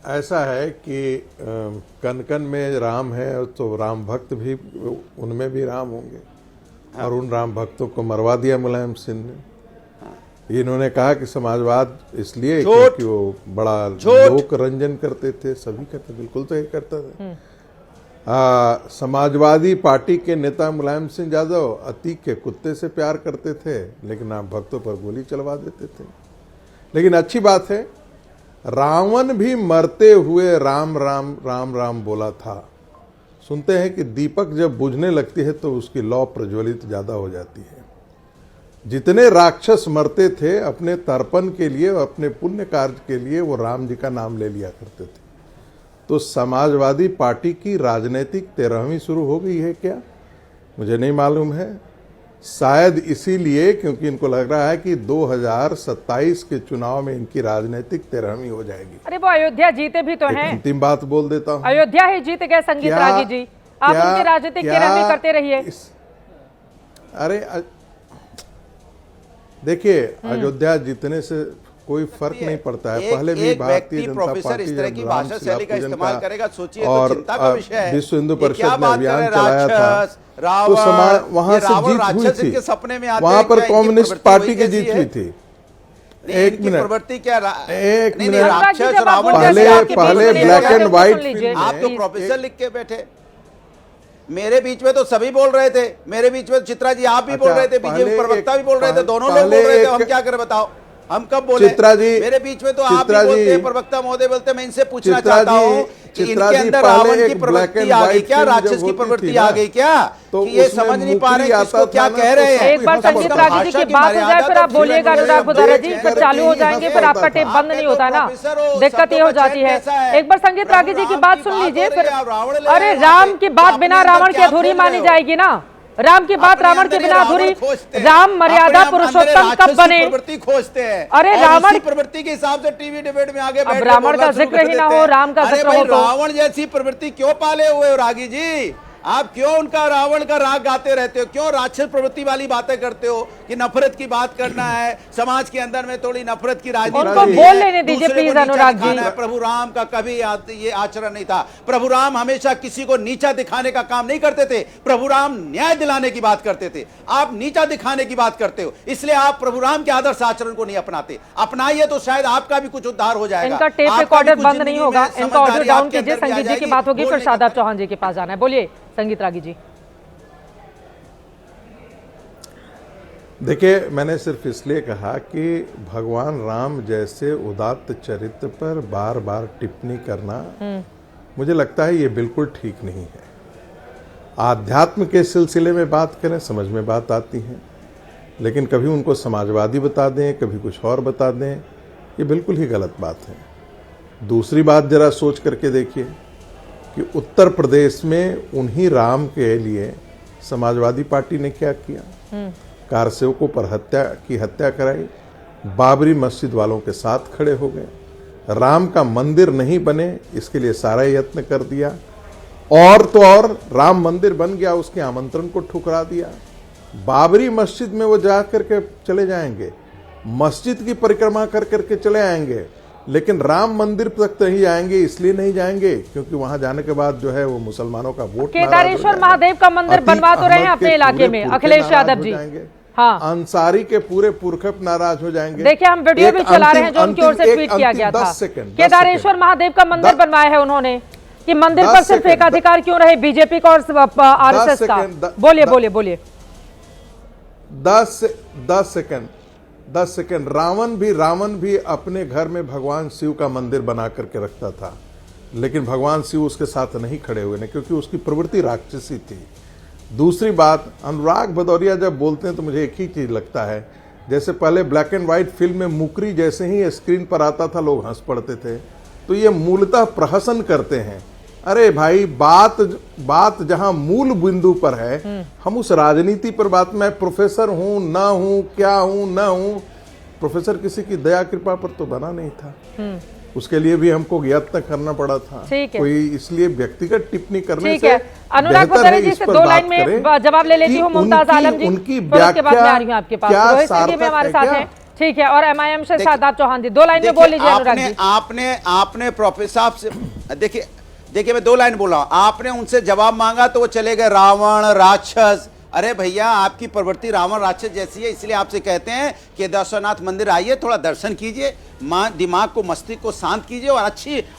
ऐसा है कि कन कन में राम है तो राम भक्त भी, उनमें भी राम होंगे। हाँ। और उन राम भक्तों को मरवा दिया मुलायम सिंह ने। हाँ। इन्होंने कहा कि समाजवाद इसलिए क्योंकि वो बड़ा लोक रंजन करते थे, सभी करते, बिल्कुल तो ये करता था। समाजवादी पार्टी के नेता मुलायम सिंह यादव अतीक के कुत्ते से प्यार करते थे, लेकिन राम भक्तों पर गोली चलवा देते थे। लेकिन अच्छी बात है, रावण भी मरते हुए राम राम राम राम बोला था। सुनते हैं कि दीपक जब बुझने लगती है तो उसकी लौ प्रज्वलित ज्यादा हो जाती है। जितने राक्षस मरते थे अपने तर्पण के लिए और अपने पुण्य कार्य के लिए, वो राम जी का नाम ले लिया करते थे। तो समाजवादी पार्टी की राजनीतिक 13वीं शुरू हो गई है क्या, मुझे नहीं मालूम है। शायद इसीलिए क्योंकि इनको लग रहा है कि 2027 के चुनाव में इनकी राजनीतिक 13वीं हो जाएगी। अरे वो अयोध्या जीते भी तो हैं। अंतिम बात बोल देता हूं, अयोध्या ही जीत गए संगीत रागी जी, आप उनकी राजनीतिक 13वीं करते रहिए। अरे देखिए, अयोध्या जीतने से कोई फर्क नहीं पड़ता है। पहले भी भारतीय जनता पार्टी इस तरह की भाषा शैली का इस्तेमाल करेगा, सोचिए और तो चिंता का विषय है। विश्व हिंदू परिषद ने अभियान चलाया था, तो वहां से जीत हुई थी, वहां पर कम्युनिस्ट पार्टी की जीत हुई थी। एक मिनट, प्रवृत्ति क्या, एक मिनट, राक्षस रावण पहले ब्लैक एंड व्हाइट, आप तो प्रोफेसर लिख के बैठे, मेरे बीच में तो सभी बोल रहे थे, मेरे बीच में चित्रा जी आप भी बोल रहे थे, बीजेपी प्रवक्ता भी बोल रहे थे, दोनों लोग बोल रहे थे। हम क्या करें बताओ, हम कब बोले? चित्रा जी, मेरे बीच में तो आप भी बोलते हैं, प्रवक्ता महोदय बोलते हैं। मैं इनसे पूछना चाहता हूं कि इनके अंदर रावण की प्रवृत्ति आ गई क्या, राक्षस की प्रवृत्ति आ गई क्या, तो ये समझ नहीं पा रहे किसको क्या कह रहे हैं। एक बार संगीत रागी जी की बात हो जाए फिर आप बोलिएगा अनुराग बुधारा जी, फिर चालू हो जाएंगे, फिर आपका टेप बंद नहीं होता ना, दिक्कत ये हो जाती है। एक बार संगीत रागी जी की बात सुन लीजिए फिर। अरे राम की बात बिना रावण की अधूरी मानी जाएगी ना, राम की बात रावण के बिना अधूरी। राम मर्यादा पुरुषोत्तम कब बने? प्रवृत्ति खोजते हैं अरे रावण प्रवृत्ति के हिसाब से टीवी डिबेट में आगे बैठ, रावण का जिक्र ही ना हो, राम का जिक्र हो। रावण जैसी प्रवृत्ति क्यों पाले हुए हो रागी जी? आप क्यों उनका रावण का राग गाते रहते हो? क्यों राक्षस प्रवृत्ति वाली बातें करते हो कि नफरत की बात करना है, समाज के अंदर में थोड़ी नफरत की राजनीति, उनको बोल लेने दीजिए प्लीज अनुराग जी। प्रभु राम का कभी ये आचरण नहीं था। प्रभु राम हमेशा किसी को नीचा दिखाने का काम नहीं करते थे। प्रभु राम न्याय दिलाने की बात करते थे। आप नीचा दिखाने की बात करते हो, इसलिए आप प्रभु राम के आदर्श आचरण को नहीं अपनाते। अपनाइए तो शायद आपका भी कुछ उद्धार हो जाएगा। इनका टेप रिकॉर्डर बंद नहीं होगा, इनका ऑडियो डाउन कीजिए। संगीत जी की बात होगी, फिर शादाब चौहान जी के पास जाना है। बोलिए संगीत रागी जी। देखिए, मैंने सिर्फ इसलिए कहा कि भगवान राम जैसे उदात्त चरित्र पर बार बार टिप्पणी करना मुझे लगता है ये बिल्कुल ठीक नहीं है। आध्यात्म के सिलसिले में बात करें, समझ में बात आती है, लेकिन कभी उनको समाजवादी बता दें, कभी कुछ और बता दें, ये बिल्कुल ही गलत बात है। दूसरी बात जरा सोच करके देखिए कि उत्तर प्रदेश में उन्हीं राम के लिए समाजवादी पार्टी ने क्या किया। कारसेवकों पर हत्या कराई, बाबरी मस्जिद वालों के साथ खड़े हो गए, राम का मंदिर नहीं बने इसके लिए सारा यत्न कर दिया, और तो और राम मंदिर बन गया उसके आमंत्रण को ठुकरा दिया। बाबरी मस्जिद में वो जा करके चले जाएंगे, मस्जिद की परिक्रमा कर करके चले आएंगे, लेकिन राम मंदिर तक नहीं जाएंगे। इसलिए नहीं जाएंगे क्योंकि वहां जाने के बाद जो है वो मुसलमानों का वोट। केदारेश्वर महादेव का मंदिर बनवा तो रहे हैं अपने इलाके में अखिलेश यादव जी। हाँ, अंसारी के पूरे पुरखा नाराज हो जाएंगे। देखिए हम वीडियो भी चला रहे हैं जो उनकी ओर से ट्वीट किया गया था। केदारेश्वर महादेव का मंदिर बनवाया है उन्होंने कि मंदिर पर सिर्फ एकाधिकार क्यों रहे बीजेपी का और आरएसएस का। बोलिए बोलिए बोलिए। 10 सेकंड। रावण भी अपने घर में भगवान शिव का मंदिर बना करके रखता था, लेकिन भगवान शिव उसके साथ नहीं खड़े हुए ने, क्योंकि उसकी प्रवृत्ति राक्षसी थी। दूसरी बात, अनुराग भदौरिया जब बोलते हैं तो मुझे एक ही चीज लगता है, जैसे पहले ब्लैक एंड व्हाइट फिल्म में मुकरी जैसे ही स्क्रीन पर आता था लोग हंस पड़ते थे, तो ये मूलतः प्रहसन करते हैं। अरे भाई, बात जहां मूल बिंदु पर है, हम उस राजनीति पर बात। मैं प्रोफेसर हूं ना हूं, क्या हूं ना हूं, प्रोफेसर किसी की दया कृपा पर तो बना नहीं था, उसके लिए भी हमको यत्न करना पड़ा था। कोई इसलिए व्यक्तिगत टिप्पणी करने से अनुराग बुधारा जी से 2 लाइन में जवाब ले लेती हूँ। मुमताज आलम जी, उनकी उसके बाद में आ रही हूँ आपके पास। रोहित सिंह भी हमारे साथ हैं। ठीक है, और MIM से शादाब चौहान जी, 2 लाइन में बोल लीजिए अनुराग जी। आपने प्रोफेसर साहब से देखिए मैं 2 लाइन बोल रहा हूं। आपने उनसे जवाब मांगा तो वो चले गए रावण राक्षस। अरे भैया, आपकी प्रवृत्ति रावण राक्षस जैसी है, इसलिए आपसे कहते हैं केदारनाथ मंदिर आइए, थोड़ा दर्शन कीजिए, दिमाग को मस्तिष्क को शांत कीजिए और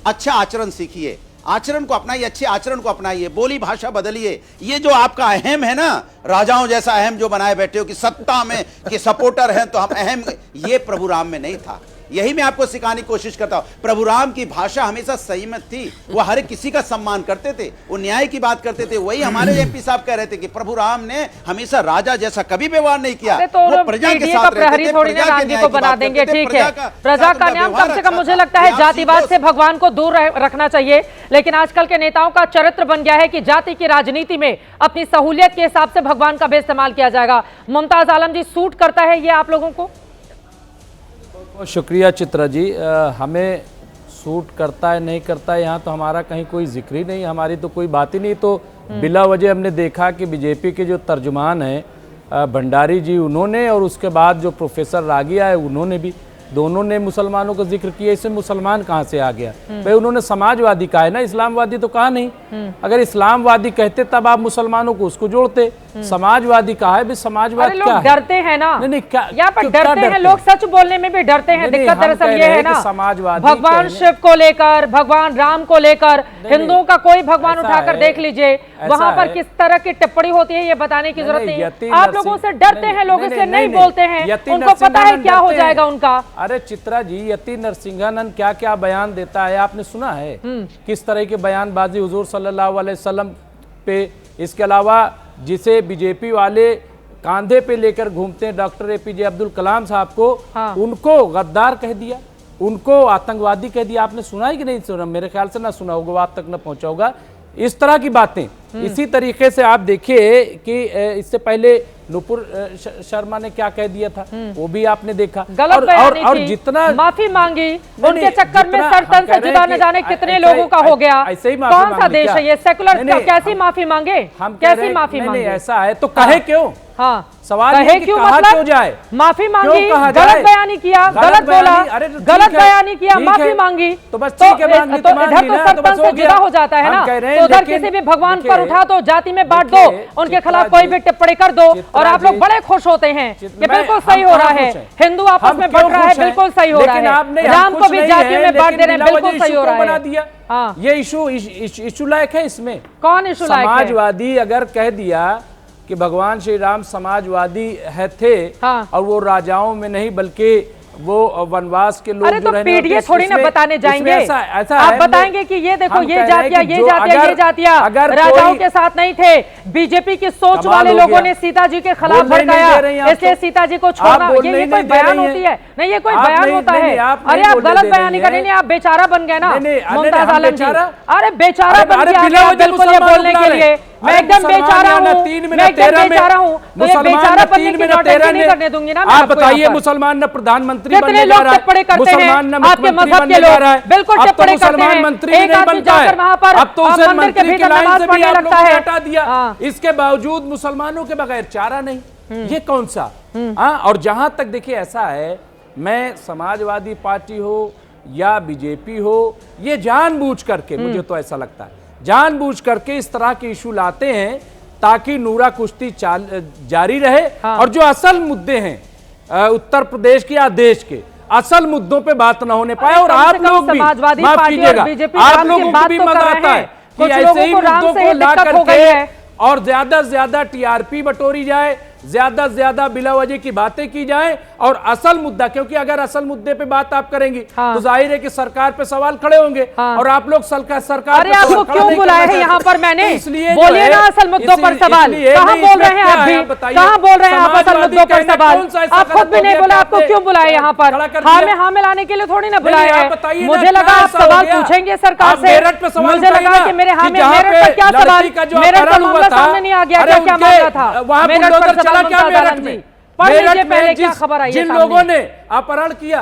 अच्छा आचरण सीखिए, आचरण को अपनाइए, अच्छे आचरण को अपनाइए, बोली भाषा बदलिए। ये जो आपका अहम है ना, राजाओं जैसा अहम जो बनाए बैठे हो कि सत्ता में कि सपोर्टर हैं तो हम अहम, ये प्रभु राम में नहीं था। यही मैं आपको सिखाने की कोशिश करता हूं। प्रभु राम की भाषा हमेशा संयमित थी, वो हर किसी का सम्मान करते थे, वो न्याय की बात करते थे। वही हमारे MP साहब कह रहे थे कि प्रभु राम ने हमेशा राजा जैसा कभी व्यवहार नहीं किया, तो वो प्रजा के साथ रहते थे, थोड़ी ना गांधी को बना देंगे। ठीक है, प्रजा का न्याय कम से कम मुझे लगता है जातिवाद से भगवान को दूर रखना चाहिए, लेकिन आजकल के नेताओं का चरित्र बन गया है कि जाति की राजनीति में अपनी सहूलियत के हिसाब से भगवान का भी इस्तेमाल किया जाएगा। मुमताज आलम जी, सूट करता है ये आप लोगों को? शुक्रिया चित्रा जी। हमें सूट करता है नहीं करता है, यहाँ तो हमारा कहीं कोई जिक्र ही नहीं, हमारी तो कोई बात ही नहीं। तो बिला वजह हमने देखा कि बीजेपी के जो तर्जुमान हैं भंडारी जी, उन्होंने, और उसके बाद जो प्रोफेसर रागिया है उन्होंने भी, दोनों ने मुसलमानों का जिक्र किया। इसमें मुसलमान कहाँ से आ गया भाई? उन्होंने समाजवादी कहा है ना, इस्लामवादी तो कहा नहीं। अगर इस्लामवादी कहते तब आप मुसलमानों को उसको जोड़ते, समाजवादी कहा है। समाजवाद लोग डरते हैं ना, नहीं क्या यहाँ पर डरते हैं लोग, सच बोलने में भी डरते हैं। दिक्कत दरअसल ये है ना, समाजवादी भगवान शिव को लेकर, भगवान राम को लेकर, हिंदुओं का कोई भगवान उठाकर देख लीजिए, वहां पर किस तरह की टिप्पणी होती है ये बताने की जरूरत नहीं। आप लोगों से डरते हैं लोग, इसलिए नहीं बोलते हैं, उनको पता है क्या हो जाएगा उनका। अरे चित्रा जी, यति नरसिंहानंद क्या क्या बयान देता है, आपने सुना है किस तरह के बयानबाजी हुजूर सल्लल्लाहु अलैहि वसल्लम पे। इसके अलावा जिसे बीजेपी वाले कांधे पे लेकर घूमते हैं, डॉक्टर APJ अब्दुल कलाम साहब को, उनको गद्दार कह दिया, उनको आतंकवादी कह दिया। आपने सुना है कि नहीं सुना? मेरे ख्याल से ना सुना होगा, आप तक ना पहुंचा होगा। इस तरह की बातें इसी तरीके से आप देखिए कि इससे पहले नुपुर शर्मा ने क्या कह दिया था, वो भी आपने देखा। गलत और जितना माफी मांगी उनके चक्कर में सर तन से जुदा न जाने कितने लोगों का हो गया। ऐसे ही कौन सा देश है ये सेकुलर? कैसी माफी मांगे, हम कैसी माफी मांगे? ऐसा है तो कहे क्यों? हाँ, सवाल है कि कहा क्यों जाए? माफी मांगी, गलत बयानी किया, गलत बोला, गलत बयानी किया, माफी मांगी, तो बस ठीक है, इधर तो सरपंच से जुदा हो जाता है ना, तो उधर किसी भी भगवान पर उठा दो, जाति में बांट दो, उनके खिलाफ कोई भी टिप्पणी कर दो, और आप लोग बड़े खुश होते हैं कि बिल्कुल सही हो रहा है, हिंदू आपस में बंट रहा है, बिल्कुल सही हो रहा है, राम को भी जातियों में बांट दे रहे हैं, बिल्कुल सही हो रहा है। ये इशू लायक है। इसमें कौन इशू लायक है? समाजवादी अगर कह दिया कि भगवान श्री राम समाजवादी थे, और वो राजाओं में नहीं बल्कि वो वनवास के लोग जो रहने पीढ़ी थोड़ी ना बताने जाएंगे। ऐसा आप बताएंगे कि ये देखो ये जातियां, ये जातियां, ये जातियां राजाओं के साथ नहीं थे। बीजेपी की सोच वाले लोगों ने सीता जी के खिलाफ भड़काया, इसलिए सीता जी को छोड़ना, ये कोई बयान होती है? नहीं, ये कोई बयान होता है? अरे आप गलत बयानी कर रहे हैं, आप बेचारा बन गए ना मुमताज आलम जी। अरे बेचारा बन गया बिल्कुल ये बोलने के लिए। मैं एकदम बेचारा हूँ, मैं एकदम बेचारा हूँ, तो ये बेचारा बनने की नौटंकी नहीं करने दूंगी ना। आप बताइए, मुसलमान न प्रधानमंत्री कितने लोग टिप्पणी करते हैं आपके मजहब के लोग, बिल्कुल टिप्पणी करते हैं। एक आदमी जाकर वहां पर अब तो उसे मंदिर के भीतर नमाज पढ़ने लगता है, हटा दिया। इसके बावजूद मुसलमानों के बगैर चारा नहीं, ये कौन सा? और जहां तक देखिए ऐसा है, मैं समाजवादी पार्टी हो या बीजेपी हो, ये जानबूझ करके, मुझे तो ऐसा लगता है जानबूझ करके इस तरह के इशू लाते हैं ताकि नूरा कुश्ती जारी रहे। और जो असल मुद्दे हैं उत्तर प्रदेश के या देश के असल मुद्दों पे बात ना होने पाए, और आप लोग भी माफ कीजिएगा, आप लोगों को भी मजा आता है कि ऐसे ही मुद्दों को ला करके और ज्यादा से ज्यादा TRP बटोरी जाए, ज्यादा से ज्यादा बिलावजी की बातें की जाए, और असल मुद्दा, क्योंकि अगर असल मुद्दे पे बात आप करेंगी तो जाहिर है कि सरकार पे सवाल खड़े होंगे, और आप लोग सरकार अरे आपको क्यों बुलाया है यहाँ पर? मैंने इसलिए बोलिए ना असल मुद्दों पर सवाल, कहाँ बोल रहे हैं आप भी, कहाँ बोल रहे हैं आप असल मुद्दों पर सवाल? आप खुद भी नहीं बोला, आपको क्यों बुलाया यहाँ पर? हाँ में लाने के लिए थोड़ी ना बुलाया है। मुझे लगा आप सवाल पूछेंगे सरकार से, मुझे लगा कि मेरे हाँ में मेरठ पर क्या सवाल, मेरठ का मामला सामने नहीं आ गया, क्या मामला था मेरठ पर? क्या मेरठ में पहले क्या खबर आई? जिन लोगों ने अपहरण किया,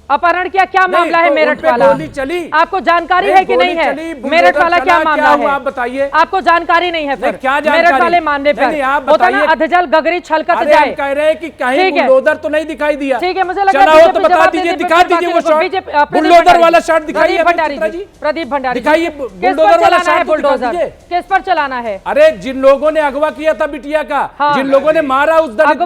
अपहरण किया, क्या मामला है तो मेरठ उन पे वाला? गोली चली, आपको जानकारी है कि नहीं है? मेरठ वाला क्या मामला है? आप बताइए। आपको जानकारी नहीं है? फिर क्या जानकारी? मेरठ वाले मामले पर आप होता ना बताइए। अधजल गगरी छलकत अरे जाए। हम कह रहे हैं कि कहीं बुलडोजर तो नहीं दिखाई दिया। ठीक है, मुझे लगा चला हो तो बीजेपी बता जवाब दीजिए, देती, दिखा दीजिए वो शॉट, बुलडोजर वाला शॉट दिखाइए। प्रदीप भंडारी जी, प्रदीप भंडारी दिखाइए किस बुलडोजर पर वाला चलाना है? शॉट दिखा बुलडोजर दीजिए। किस पर चलाना है? अरे जिन लोगों ने अगवा किया था बिटिया का, हाँ। जिन लोगों ने मारा उस दलित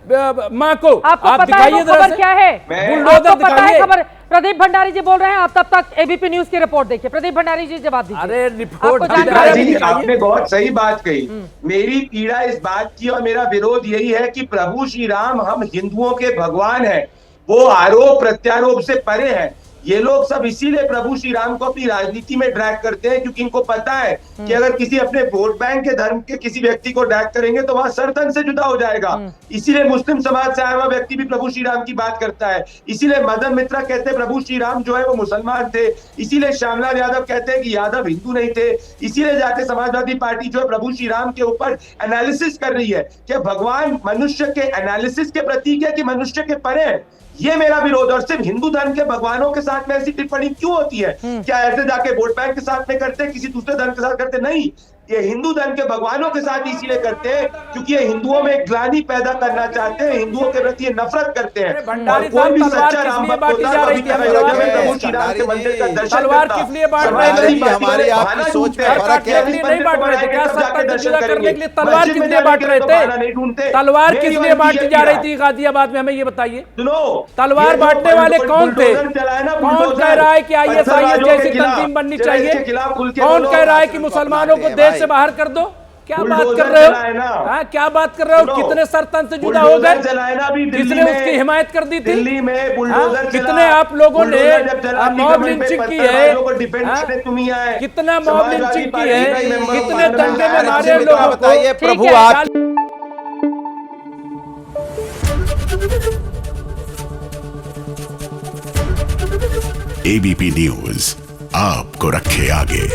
माँ को, आपको आप पता है वो दिखाइए खबर क्या है? बुलडोजर आपको पता है दिखाइए। खबर? प्रदीप भंडारी जी बोल रहे हैं, आप तब तक एबीपी न्यूज की रिपोर्ट देखिए। प्रदीप भंडारी जी जवाब दीजिए। अरे रिपोर्ट आपको जानकारी जी, आपने बहुत सही बात कही। मेरी पीड़ा इस बात की और मेरा विरोध यही है कि प्रभु श्री राम हम हिंदुओं के भगवान हैं, वो आरोप प्रत्यारोप से परे हैं। ये लोग सब इसीलिए प्रभु श्री राम को अपनी राजनीति में ड्रैग करते हैं क्योंकि इनको पता है कि अगर किसी अपने वोट बैंक के धर्म के किसी व्यक्ति को ड्रैग करेंगे तो वहां सरतन से जुदा हो जाएगा। इसीलिए मुस्लिम समाज से आया हुआ व्यक्ति भी प्रभु श्री राम की बात करता है। इसीलिए मदन मित्रा कहते हैं प्रभु श्री राम जो है वो मुसलमान थे। इसीलिए श्यामलाल यादव कहते हैं कि यादव हिंदू नहीं थे। इसीलिए जाके समाजवादी पार्टी जो है प्रभु श्री राम के ऊपर एनालिसिस कर रही है कि भगवान मनुष्य के एनालिसिस के प्रतीक है कि मनुष्य के परे है। ये मेरा विरोध। और सिर्फ हिंदू धर्म के भगवानों के साथ में ऐसी टिप्पणी क्यों होती है? क्या ऐसे जाके वोट बैंक के साथ में करते हैं, किसी दूसरे धर्म के साथ करते? नहीं, ये हिंदू धर्म के भगवानों के साथ इसीलिए करते हैं क्योंकि ये हिंदुओं में ग्लानि पैदा करना चाहते हैं, हिंदुओं के प्रति ये नफरत करते हैं। भंडारी और कोई भी साहब, तलवार सच्चा किस राम लिए भक्त बांटी होता जा है रही कभी थी? कभी हमें अयोध्या में जवाब प्रभु श्री राम के मंदिर का दर्शन तलवार करता। किस लिए बांट रहे समाजवादी थे? पार्टी हमारे वाले आपकी बहाना सोच ढूंढते में हैं। फर्क है। जिस नहीं मंदिर बांट को रहे थे, क्या बनाएंगे तब जाके सत्ता दर्शन जुदा करने करेंगे। के लिए तलवार मस्जिद किस में लिए जाने बांट के रहे लिए तो थे? बहाना नहीं ढूंढते। तलवार मेरी किस और लिए बीजेपी बांटी जा का। रही थी गाजियाबाद में? हमें ये बताइए। सुनो, तलवार ये जो बांटने वाले कौन थे? बुलडोजर चलाए ना, कौन बुलडोजर, कह रहा है कि आईएसआईएस पत्थरबाजों जैसी के खिलाफ, तंजीम बननी जरा इसके चाहिए? खिलाफ खुल के कौन बोलो। कह रहा है कि मुसलमानों को देश से बाहर कर दो? क्या बात कर रहे हो? हाँ, क्या बात कर रहे हो? कितने सरतन से जुदा हो गए? किसने उसकी हिमायत कर दी थी? दिल्ली में हाँ, कितने आप लोगों ने मॉब लिंचिंग की है? हाँ, कितना मॉब लिंचिंग की है? कितने दंगे में मारे लोगों को? बताइए प्रभु ठीक है। आप एबीपी न्यूज आपको रखे आगे।